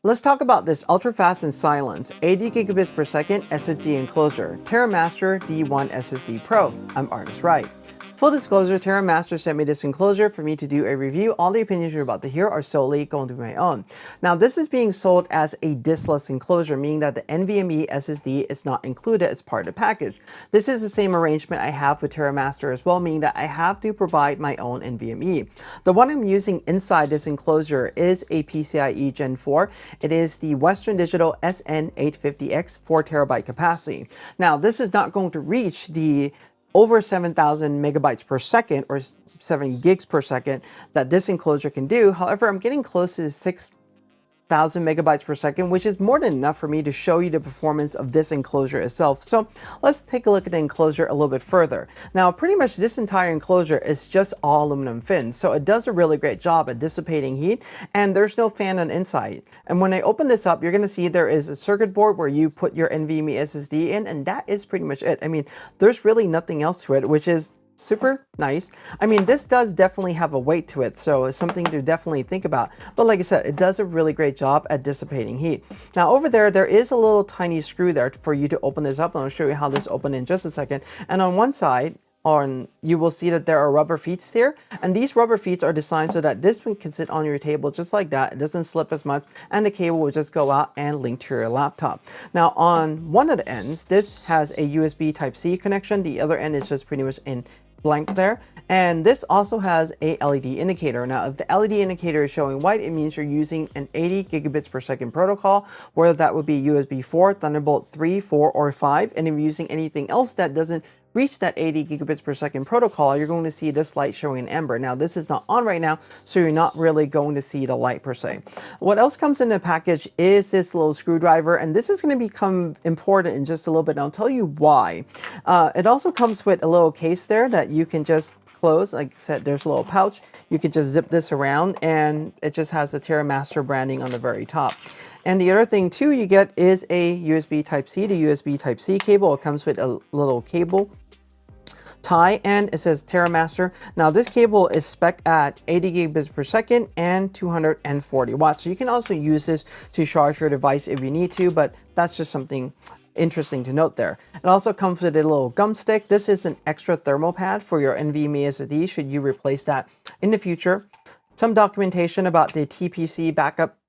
Let's talk about this ultra-fast and silent 80 gigabits per second SSD enclosure, TerraMaster D1 SSD Pro. I'm ArtIsRight. Full disclosure, Terra Master sent me this enclosure for me to do a review. All the opinions you're about to hear are solely going to be my own. Now, this is being sold as a diskless enclosure, meaning that the NVMe SSD is not included as part of the package. This is the same arrangement I have with Terra Master as well, meaning that I have to provide my own NVMe. The one I'm using inside this enclosure is a PCIe Gen 4. It is the Western Digital SN850X 4 terabyte capacity. Now, this is not going to reach the over 7,000 megabytes per second or 7 gigs per second that this enclosure can do. However, I'm getting close to 6,000 megabytes per second, which is more than enough for me to show you the performance of this enclosure itself. So let's take a look at the enclosure a little bit further. Now, pretty much this entire enclosure is just all aluminum fins. So it does a really great job at dissipating heat, and there's no fan on the inside. And when I open this up, you're going to see there is a circuit board where you put your NVMe SSD in, and that is pretty much it. I mean, there's really nothing else to it, which is super nice. I mean, this does definitely have a weight to it, so it's something to definitely think about. But like I said, it does a really great job at dissipating heat. Now over there is a little tiny screw there for you to open this up, and I'll show you how this opens in just a second. And on one side, you will see that there are rubber feet here, and these rubber feet are designed so that this one can sit on your table just like that. It doesn't slip as much, and the cable will just go out and link to your laptop. Now on one of the ends, this has a USB Type-C connection. The other end is just pretty much in blank there, and this also has a LED indicator. Now if the LED indicator is showing white, it means you're using an 80 gigabits per second protocol, whether that would be USB 4, Thunderbolt 3, 4, or 5. And if you're using anything else that doesn't reach that 80 gigabits per second protocol, you're going to see this light showing an amber. Now this is not on right now, so you're not really going to see the light per se. What else comes in the package is this little screwdriver, and this is going to become important in just a little bit, and I'll tell you why. It also comes with a little case there that you can just close. Like I said, there's a little pouch. You can just zip this around, and it just has the Terra Master branding on the very top. And the other thing too you get is a USB Type-C to USB Type-C cable. It comes with a little cable tie, and it says Terra Master. Now this cable is spec at 80 gigabits per second and 240 watts. So you can also use this to charge your device if you need to, but that's just something interesting to note there. It also comes with a little gum stick. This is an extra thermal pad for your NVMe SSD should you replace that in the future. Some documentation about the TPC backup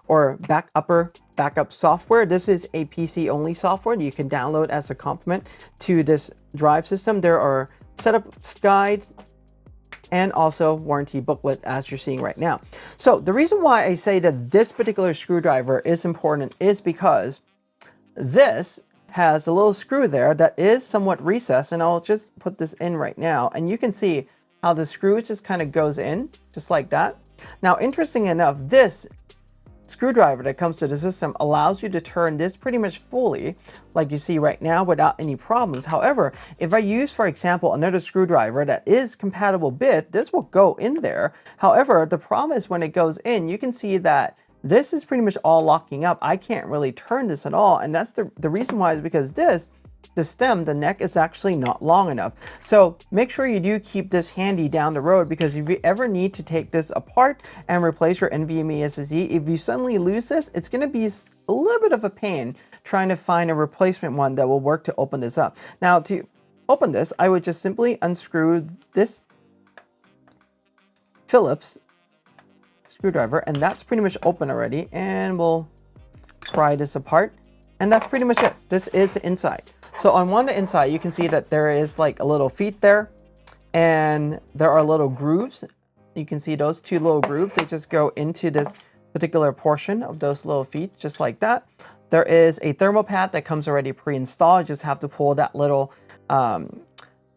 or backup software. This is a PC only software that you can download as a complement to this drive system. There are setup guides and also warranty booklet as you're seeing right now. So the reason why I say that this particular screwdriver is important is because this has a little screw there that is somewhat recessed, and I'll just put this in right now, and you can see how the screw just kind of goes in just like that. Now, interesting enough, this screwdriver that comes to the system allows you to turn this pretty much fully like you see right now without any problems. However, if I use, for example, another screwdriver that is compatible bit, this will go in there. However, the problem is when it goes in, you can see that this is pretty much all locking up. I can't really turn this at all, and that's the reason why is because the stem, the neck is actually not long enough. So make sure you do keep this handy down the road, because if you ever need to take this apart and replace your NVMe SSD, if you suddenly lose this, it's going to be a little bit of a pain trying to find a replacement one that will work to open this up. Now to open this, I would just simply unscrew this Phillips screwdriver, and that's pretty much open already, and we'll pry this apart, and that's pretty much it. This is the inside. So on one inside, you can see that there is like a little feet there, and there are little grooves. You can see those two little grooves. They just go into this particular portion of those little feet, just like that. There is a thermal pad that comes already pre-installed. You just have to pull that little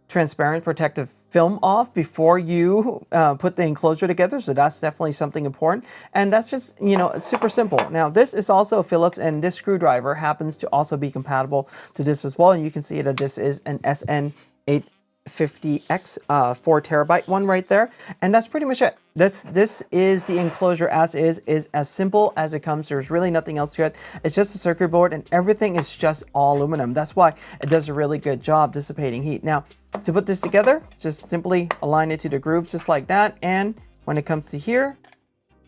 transparent protective film off before you put the enclosure together. So that's definitely something important. And that's just, you know, super simple. Now this is also a Phillips, and this screwdriver happens to also be compatible to this as well. And you can see that this is an SN850X 4 terabyte one right there. And that's pretty much it. This is the enclosure as is as simple as it comes. There's really nothing else to it. It's just a circuit board, and everything is just all aluminum. That's why it does a really good job dissipating heat. Now, to put this together, just simply align it to the groove just like that. And when it comes to here,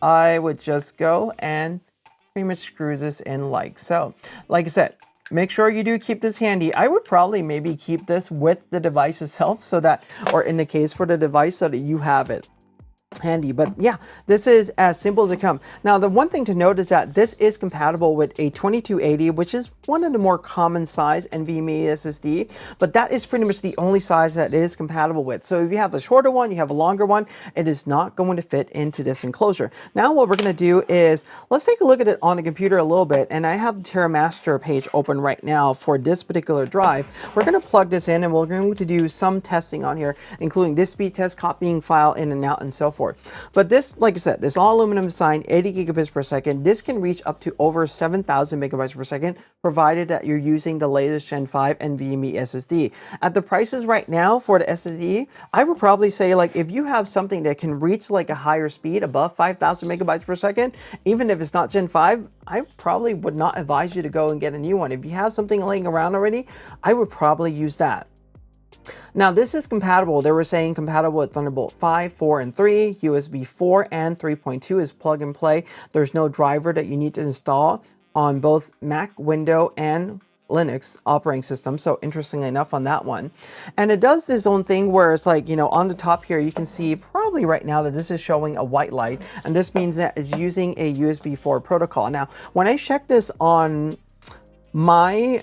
I would just go and pretty much screws this in like so. Like I said, make sure you do keep this handy. I would probably maybe keep this with the device itself so that, or in the case for the device so that you have it handy. But yeah, this is as simple as it comes. Now, the one thing to note is that this is compatible with a 2280, which is one of the more common size NVMe SSD, but that is pretty much the only size that it is compatible with. So if you have a shorter one, you have a longer one, it is not going to fit into this enclosure. Now, what we're going to do is let's take a look at it on the computer a little bit. And I have the TerraMaster page open right now for this particular drive. We're going to plug this in and we're going to do some testing on here, including this speed test, copying file in and out, and so forth. But this, like I said, this all aluminum design, 80 gigabits per second. This can reach up to over 7,000 megabytes per second, provided that you're using the latest Gen 5 NVMe SSD. At the prices right now for the SSD, I would probably say, like, if you have something that can reach like a higher speed above 5,000 megabytes per second, even if it's not Gen 5, I probably would not advise you to go and get a new one. If you have something laying around already, I would probably use that. Now, this is compatible. They were saying compatible with Thunderbolt 5, 4, and 3, USB 4 and 3.2 is plug and play. There's no driver that you need to install on both Mac, Windows, and Linux operating system. So interestingly enough on that one. And it does this own thing where it's like, you know, on the top here, you can see probably right now that this is showing a white light. And this means that it's using a USB 4 protocol. Now, when I check this on my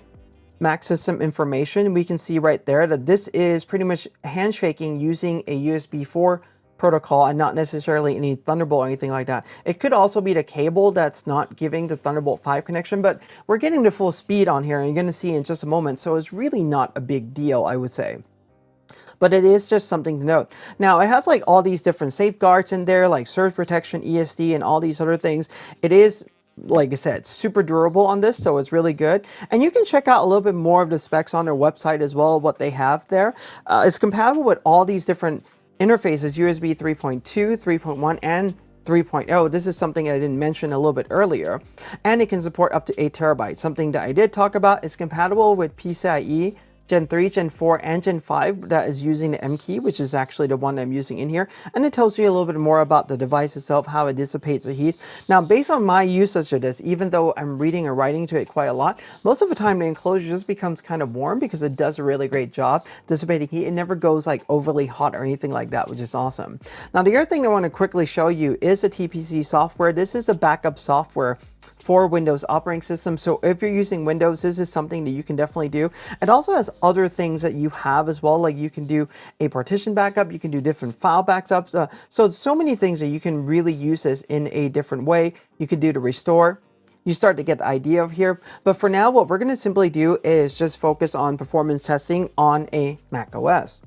Mac system information, we can see right there that this is pretty much handshaking using a USB 4 protocol and not necessarily any Thunderbolt or anything like that. It could also be the cable that's not giving the Thunderbolt 5 connection, but we're getting the full speed on here and you're going to see in just a moment. So it's really not a big deal, I would say. But it is just something to note. Now, it has like all these different safeguards in there, like surge protection, ESD, and all these other things. It is, like I said, super durable on this, so it's really good. And you can check out a little bit more of the specs on their website as well, what they have there. It's compatible with all these different interfaces, USB 3.2, 3.1, and 3.0. This is something I didn't mention a little bit earlier. And it can support up to 8 terabytes. Something that I did talk about is compatible with PCIe Gen 3, Gen 4, and Gen 5 that is using the M key, which is actually the one I'm using in here. And it tells you a little bit more about the device itself, how it dissipates the heat. Now, based on my usage of this, even though I'm reading and writing to it quite a lot, most of the time the enclosure just becomes kind of warm because it does a really great job dissipating heat. It never goes like overly hot or anything like that, which is awesome. Now, the other thing I want to quickly show you is the TPC software. This is the backup software for Windows operating system. So if you're using Windows, this is something that you can definitely do. It also has other things that you have as well, like you can do a partition backup, you can do different file backups. So many things that you can really use this in a different way. You can do to restore. You start to get the idea of here. But for now, what we're going to simply do is just focus on performance testing on a Mac OS.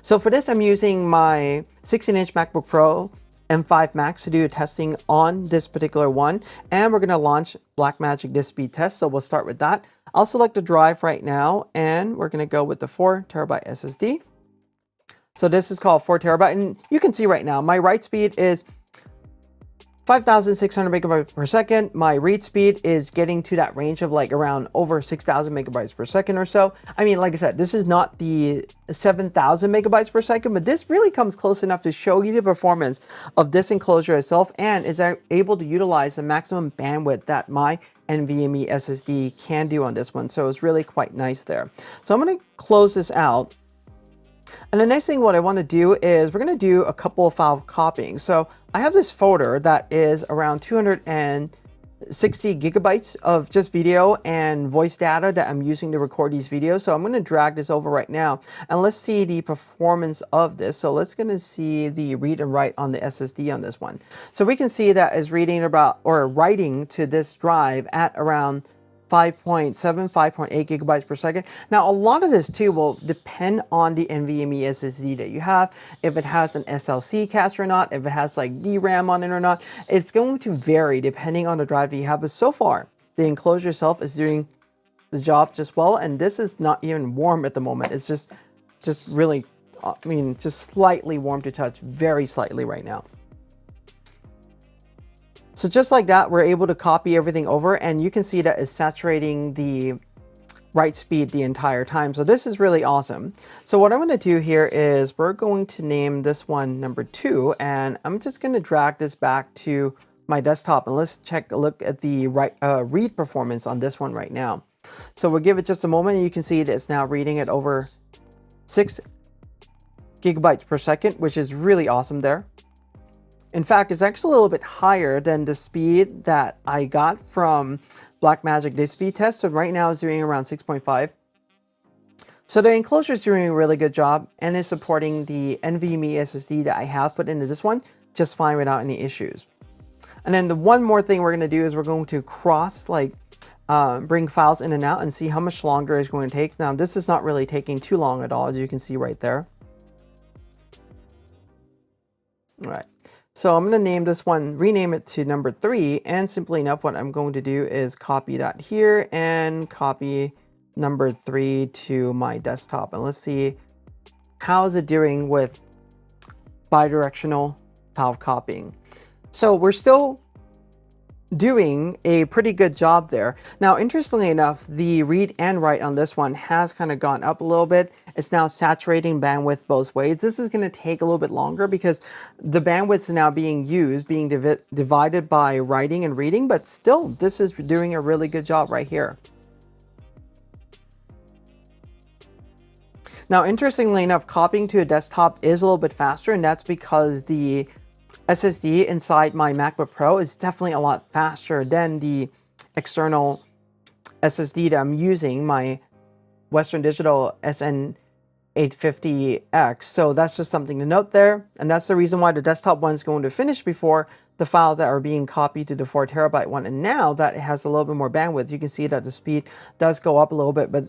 So for this, I'm using my 16-inch MacBook Pro M5 Max to do testing on this particular one, and we're going to launch Blackmagic disk speed test. So we'll start with that. I'll select the drive right now, and we're going to go with the 4 terabyte SSD. So this is called 4 terabyte, and you can see right now my write speed is 5,600 megabytes per second. My read speed is getting to that range of like around over 6,000 megabytes per second or so. I mean, like I said, this is not the 7,000 megabytes per second, but this really comes close enough to show you the performance of this enclosure itself and is able to utilize the maximum bandwidth that my NVMe SSD can do on this one. So it's really quite nice there. So I'm going to close this out. And the next thing what I want to do is we're going to do a couple of file copying. So I have this folder that is around 260 gigabytes of just video and voice data that I'm using to record these videos. So I'm going to drag this over right now and let's see the performance of this. So let's going to see the read and write on the SSD on this one. So we can see that is reading about or writing to this drive at around 5.7, 5.8 gigabytes per second. Now, a lot of this too will depend on the NVMe SSD that you have, if it has an SLC cache or not, if it has like DRAM on it or not. It's going to vary depending on the drive that you have, but so far, the enclosure itself is doing the job just well, and this is not even warm at the moment. It's just really, I mean, just slightly warm to touch, very slightly right now. So just like that, we're able to copy everything over, and you can see that it's saturating the write speed the entire time. So this is really awesome. So what I'm going to do here is we're going to name this one number 2, and I'm just going to drag this back to my desktop, and let's take a look at the read performance on this one right now. So we'll give it just a moment, and you can see it's now reading at over 6 gigabytes per second, which is really awesome there. In fact, it's actually a little bit higher than the speed that I got from Blackmagic Disk Speed Test. So right now it's doing around 6.5. So the enclosure is doing a really good job and is supporting the NVMe SSD that I have put into this one just fine without any issues. And then the one more thing we're going to do is we're going to bring files in and out and see how much longer it's going to take. Now this is not really taking too long at all, as you can see right there. All right. So I'm going to name this one, rename it to number 3, and simply enough, what I'm going to do is copy that here and copy number 3 to my desktop. And let's see how is it doing with bidirectional file copying. So we're still doing a pretty good job there. Now, interestingly enough, the read and write on this one has kind of gone up a little bit. It's now saturating bandwidth both ways. This is going to take a little bit longer because the bandwidth's now being used, being divided by writing and reading, but still, this is doing a really good job right here. Now, interestingly enough, copying to a desktop is a little bit faster, and that's because the SSD inside my MacBook Pro is definitely a lot faster than the external SSD that I'm using, my Western Digital SN850X. So that's just something to note there. And that's the reason why the desktop one is going to finish before the files that are being copied to the 4 terabyte one. And now that it has a little bit more bandwidth, you can see that the speed does go up a little bit, but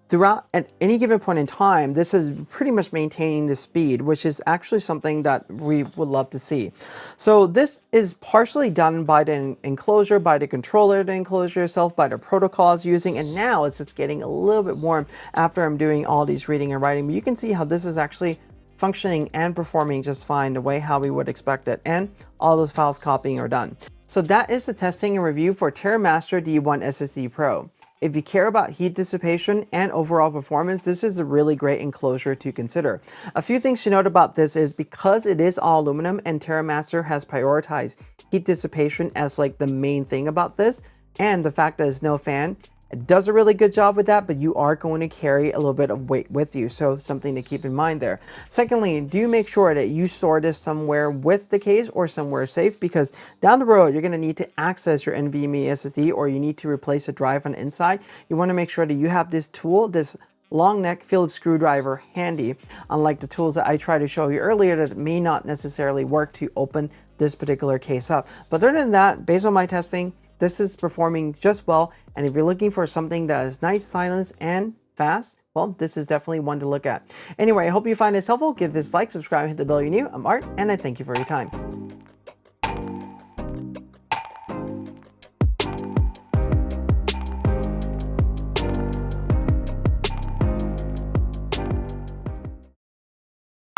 throughout at any given point in time, this is pretty much maintaining the speed, which is actually something that we would love to see. So this is partially done by the enclosure, by the controller, the enclosure itself, by the protocols using, and now it's just getting a little bit warm after I'm doing all these reading and writing. But you can see how this is actually functioning and performing just fine the way how we would expect it, and all those files copying are done. So that is the testing and review for TerraMaster D1 SSD Pro. If you care about heat dissipation and overall performance, this is a really great enclosure to consider. A few things to note about this is because it is all aluminum and TerraMaster has prioritized heat dissipation as like the main thing about this, and the fact that it's no fan, it does a really good job with that, but you are going to carry a little bit of weight with you, so something to keep in mind there. Secondly, do make sure that you store this somewhere with the case or somewhere safe, because down the road you're going to need to access your NVMe SSD, or you need to replace a drive on the inside. You want to make sure that you have this tool, this long neck Phillips screwdriver handy, unlike the tools that I tried to show you earlier that may not necessarily work to open this particular case up. But other than that, based on my testing, this is performing just well, and if you're looking for something that is nice, silence, and fast, well, this is definitely one to look at. Anyway, I hope you find this helpful. Give this a like, subscribe, and hit the bell if you're new. I'm Art, and I thank you for your time.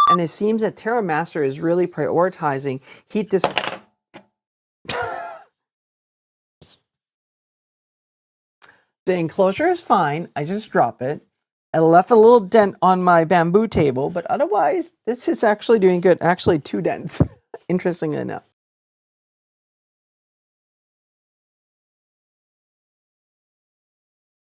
And it seems that TerraMaster is really prioritizing heat dissipation. The enclosure is fine. I just drop it. I left a little dent on my bamboo table, but otherwise, this is actually doing good. Actually, 2 dents, interestingly enough.